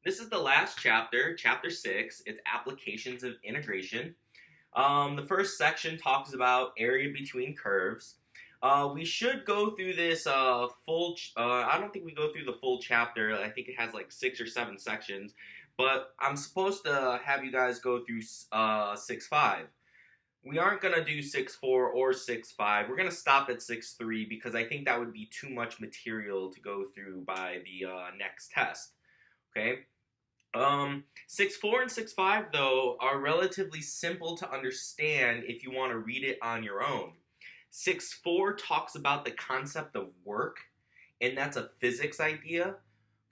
This is the last chapter, chapter 6. It's applications of integration. The first section talks about area between curves. We should go through this I don't think we go through the full chapter. I think it has like 6 or 7 sections. But I'm supposed to have you guys go through 6.5. We aren't going to do 6.4 or 6.5. We're going to stop at 6.3 because I think that would be too much material to go through by the next test. Okay? 6.4 and 6.5 though are relatively simple to understand if you want to read it on your own. 6.4 talks about the concept of work, and that's a physics idea.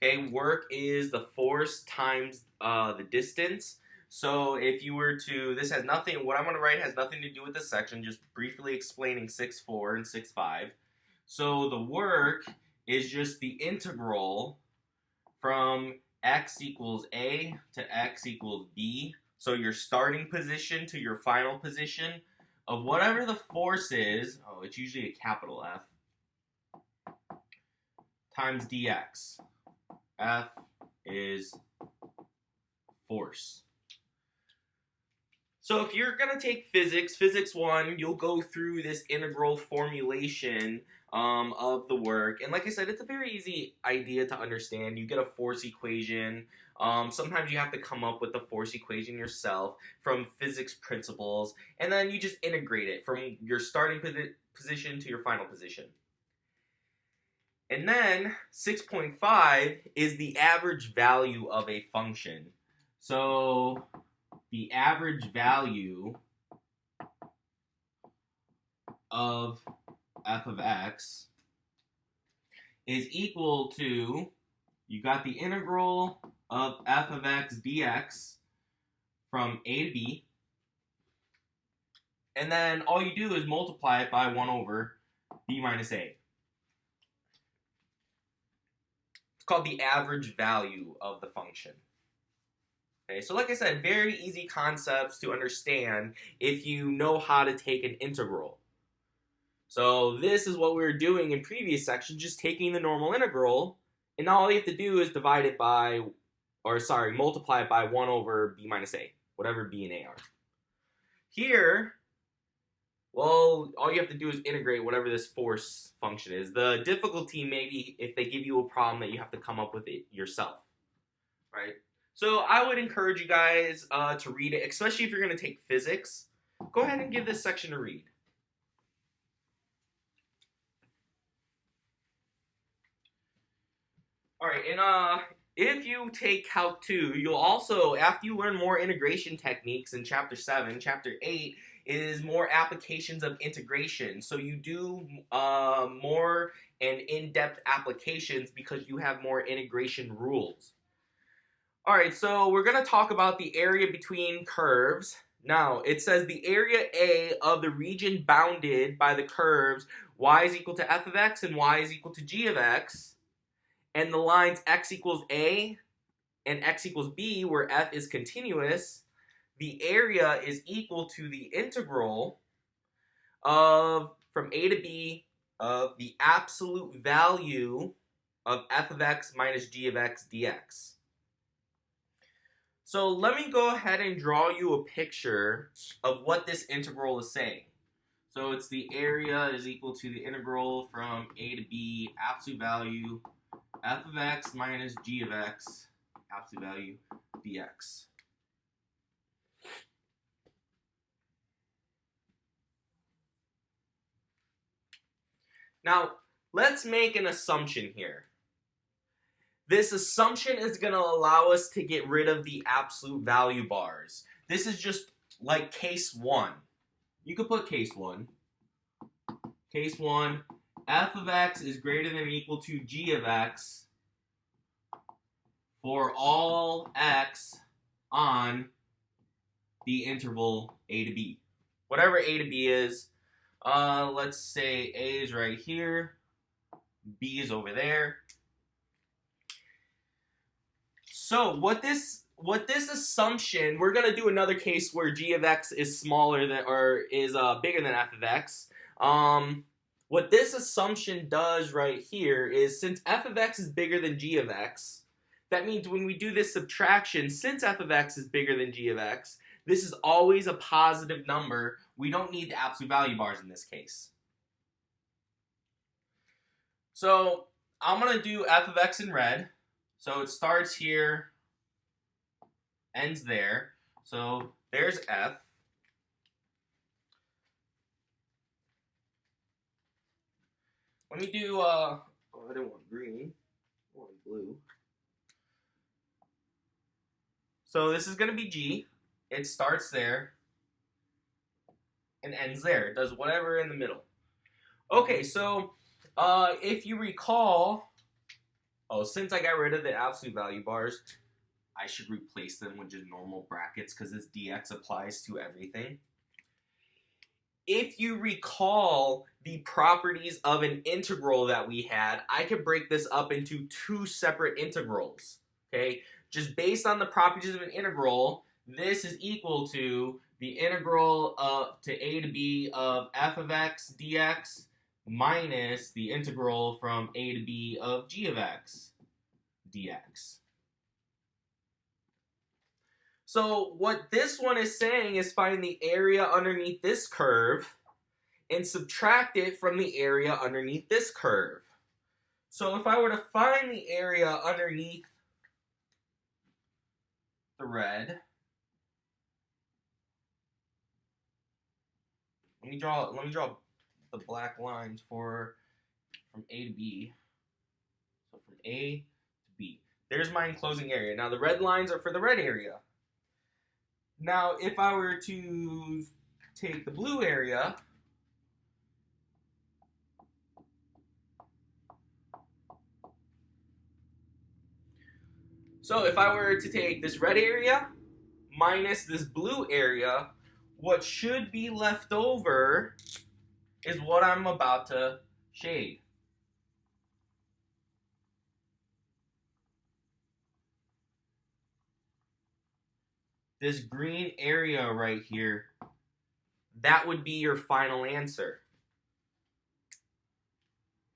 Okay, work is the force times the distance. So if you were to, this has nothing, what I'm going to write has nothing to do with this section, just briefly explaining 6.4 and 6.5. So the work is just the integral from x equals a to x equals b. So your starting position to your final position of whatever the force is, it's usually a capital F, times dx. F is force. So if you're going to take physics 1, you'll go through this integral formulation of the work. And like I said, it's a very easy idea to understand. You get a force equation. Sometimes you have to come up with the force equation yourself from physics principles. And then you just integrate it from your starting position to your final position. And then 6.5 is the average value of a function. So the average value of f of x is equal to, you got the integral of f of x dx from a to b, and then all you do is multiply it by 1 over b minus a. It's called the average value of the function. Okay, so like I said, very easy concepts to understand if you know how to take an integral. So this is what we were doing in previous sections, just taking the normal integral, and now all you have to do is multiply it by 1 over b minus a, whatever b and a are. Here, well, all you have to do is integrate whatever this force function is. The difficulty may be if they give you a problem that you have to come up with it yourself, right? So I would encourage you guys to read it, especially if you're going to take physics. Go ahead and give this section a read. All right, and if you take Calc 2, you'll also, after you learn more integration techniques in Chapter 7, Chapter 8 is more applications of integration. So you do more and in-depth applications because you have more integration rules. Alright, so we're going to talk about the area between curves. Now, it says the area A of the region bounded by the curves y is equal to f of x and y is equal to g of x, and the lines x equals a and x equals b, where f is continuous, the area is equal to the integral of, from a to b, of the absolute value of f of x minus g of x dx. So let me go ahead and draw you a picture of what this integral is saying. So it's the area is equal to the integral from a to b, absolute value, f of x minus g of x, absolute value, dx. Now, let's make an assumption here. This assumption is going to allow us to get rid of the absolute value bars. This is just like case 1. You could put case 1. Case 1, f of x is greater than or equal to g of x for all x on the interval a to b. Whatever a to b is, let's say a is right here, b is over there. So what this assumption, we're gonna do another case where g of x is smaller than, or is bigger than f of x. What this assumption does right here is, since f of x is bigger than g of x, That means when we do this subtraction, since f of x is bigger than g of x, this is always a positive number. We don't need the absolute value bars in this case. So I'm going to do f of x in red. So it starts here, ends there. So there's f. Let me do, I didn't want green, I want blue. So this is going to be g. It starts there and ends there. It does whatever in the middle. Okay, so if you recall, since I got rid of the absolute value bars, I should replace them with just normal brackets because this dx applies to everything. If you recall the properties of an integral that we had, I could break this up into two separate integrals, okay? Just based on the properties of an integral, this is equal to the integral to a to b of f of x dx minus the integral from a to b of g of x dx. So what this one is saying is find the area underneath this curve and subtract it from the area underneath this curve. So if I were to find the area underneath the red, let me draw the black lines from A to B. So from A to B. There's my enclosing area. Now the red lines are for the red area. Now, if I were to take the blue area, so if I were to take this red area minus this blue area, what should be left over is what I'm about to shade. This green area right here, that would be your final answer.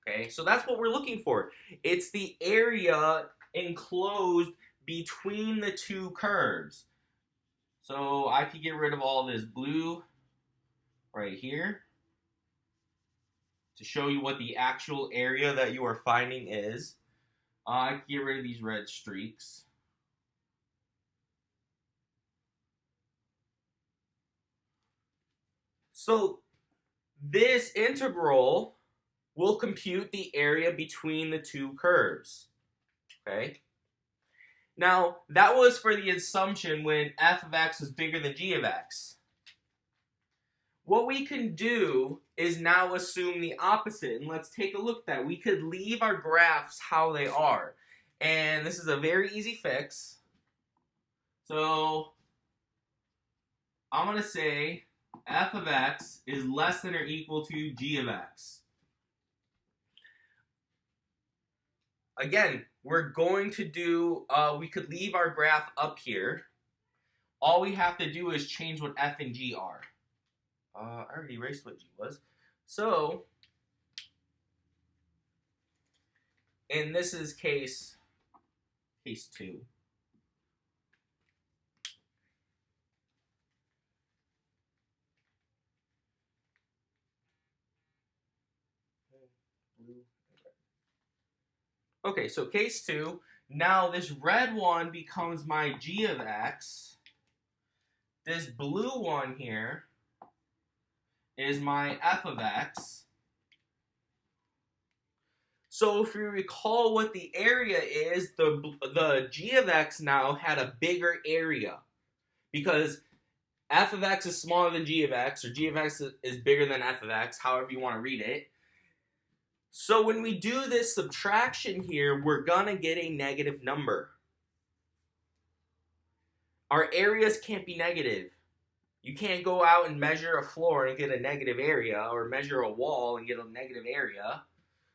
Okay, so that's what we're looking for. It's the area enclosed between the two curves. So I could get rid of all this blue right here to show you what the actual area that you are finding is. I could get rid of these red streaks. So this integral will compute the area between the two curves. Okay? Now, that was for the assumption when f of x was bigger than g of x. What we can do is now assume the opposite, and let's take a look at that. We could leave our graphs how they are, and this is a very easy fix. So I'm going to say f of x is less than or equal to g of x. Again, we're going to do, we could leave our graph up here. All we have to do is change what f and g are. I already erased what g was. So, and this is case 2. Okay, so case 2, now this red one becomes my g of x. This blue one here is my f of x. So if you recall what the area is, the g of x now had a bigger area because f of x is smaller than g of x, or g of x is bigger than f of x, however you want to read it. So when we do this subtraction here, we're going to get a negative number. Our areas can't be negative. You can't go out and measure a floor and get a negative area, or measure a wall and get a negative area.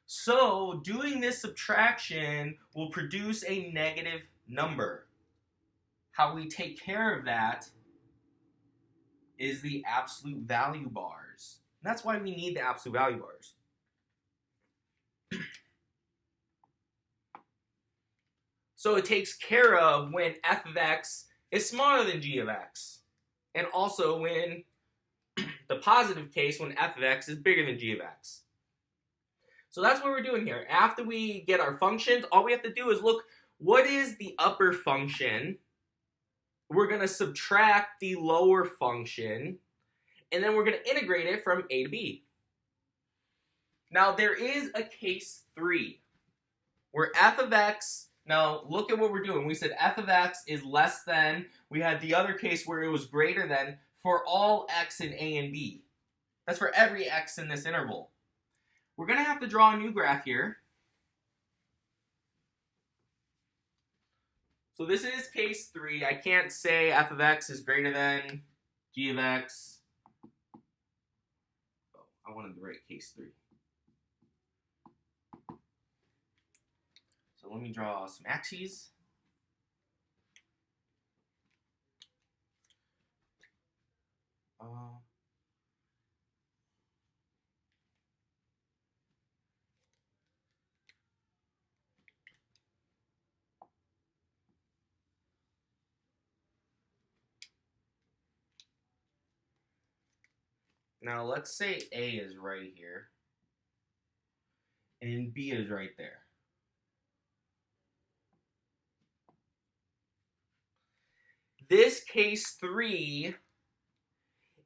So doing this subtraction will produce a negative number. How we take care of that is the absolute value bars. And that's why we need the absolute value bars. So it takes care of when f of x is smaller than g of x. And also when the positive case when f of x is bigger than g of x. So that's what we're doing here. After we get our functions, all we have to do is look, what is the upper function? We're going to subtract the lower function, and then we're going to integrate it from a to b. Now there is a case 3, where f of x, now look at what we're doing. We said f of x is less than, we had the other case where it was greater than, for all x in a and b. That's for every x in this interval. We're going to have to draw a new graph here. So this is case 3. I can't say f of x is greater than g of x. Oh, I wanted to write case 3. So let me draw some axes. Now let's say A is right here and B is right there. This case 3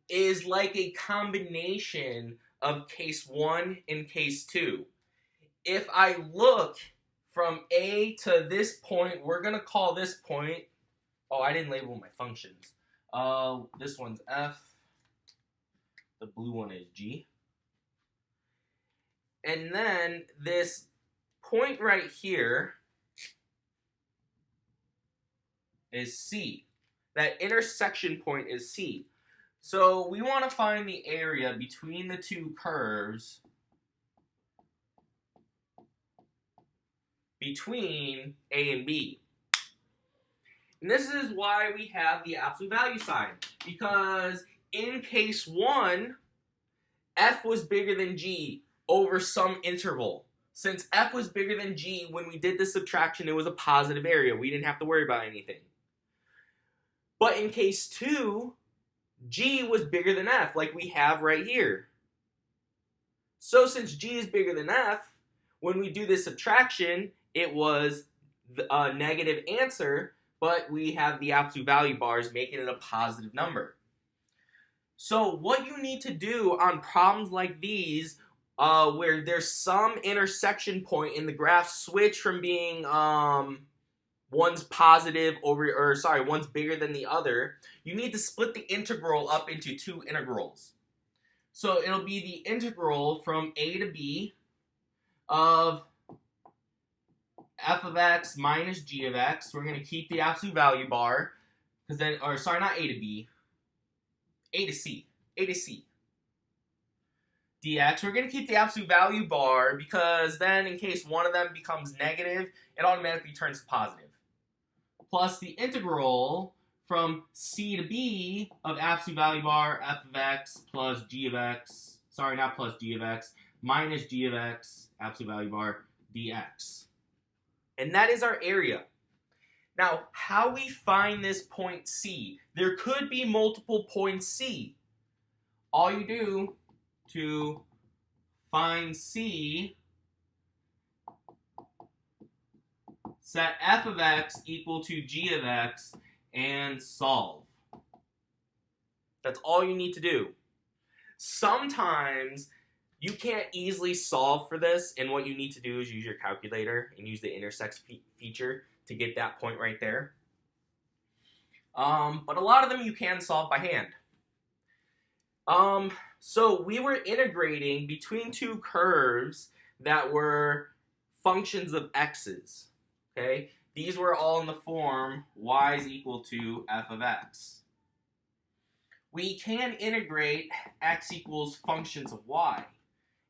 is like a combination of case 1 and case 2. If I look from A to this point, we're going to call this point, oh, I didn't label my functions. This one's F. The blue one is G. And then this point right here is C. That intersection point is C. So we want to find the area between the two curves between A and B. And this is why we have the absolute value sign. Because in case 1, f was bigger than g over some interval. Since f was bigger than g, when we did the subtraction, it was a positive area. We didn't have to worry about anything. But in case 2, g was bigger than f, like we have right here. So since g is bigger than f, when we do this subtraction, it was a negative answer, but we have the absolute value bars making it a positive number. So what you need to do on problems like these, where there's some intersection point in the graph switch from being one's positive one's bigger than the other, you need to split the integral up into 2 integrals. So it'll be the integral from a to b of f of x minus g of x. We're going to keep the absolute value bar, because then, or sorry, not a to b, a to c dx. We're going to keep the absolute value bar because then in case one of them becomes negative, it automatically turns to positive. Plus the integral from c to b of absolute value bar f of x plus g of x, sorry, not plus g of x, minus g of x, absolute value bar, dx. And that is our area. Now, how we find this point C? There could be multiple points C. All you do to find C, set f of x equal to g of x and solve. That's all you need to do. Sometimes you can't easily solve for this, and what you need to do is use your calculator and use the intersect feature to get that point right there. But a lot of them you can solve by hand. So we were integrating between 2 curves that were functions of x's. Okay, these were all in the form y is equal to f of x. We can integrate x equals functions of y,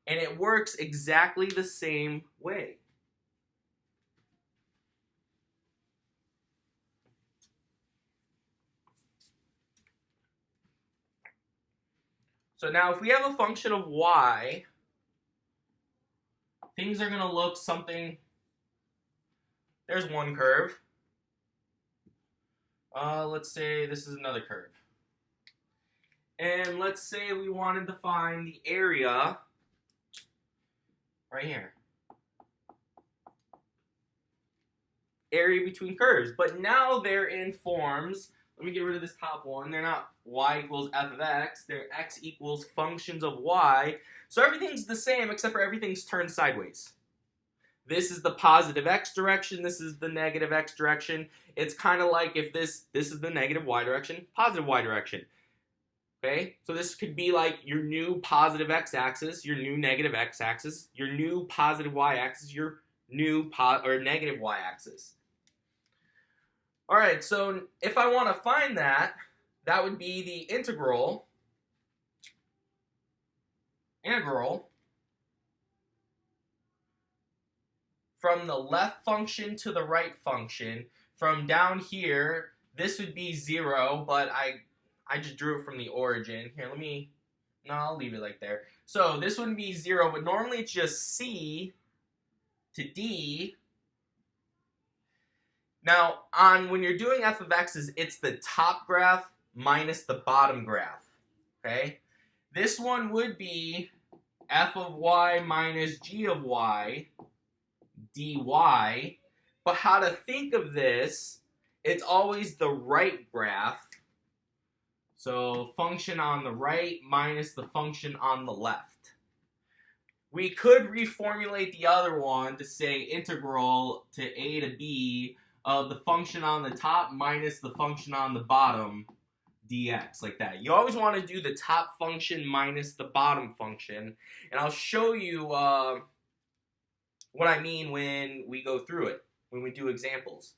and it works exactly the same way. So now if we have a function of y, things are going to look something, there's one curve. Let's say this is another curve. And let's say we wanted to find the area right here. Area between curves. But now they're in forms. Let me get rid of this top one. They're not y equals f of x. They're x equals functions of y. So everything's the same except for everything's turned sideways. This is the positive x direction. This is the negative x direction. It's kind of like if this is the negative y direction, positive y direction. Okay? So this could be like your new positive x-axis, your new negative x-axis, your new positive y-axis, your new negative y-axis. All right, so if I want to find that, that would be the integral from the left function to the right function. From down here, this would be 0, but I just drew it from the origin. Here, I'll leave it like there. So this wouldn't be 0, but normally it's just C to D. Now, when you're doing f of x's, it's the top graph minus the bottom graph, okay? This one would be f of y minus g of y dy, but how to think of this, it's always the right graph. So function on the right minus the function on the left. We could reformulate the other one to say integral to a to b of the function on the top minus the function on the bottom dx, like that. You always want to do the top function minus the bottom function, and I'll show you what I mean when we go through it, when we do examples.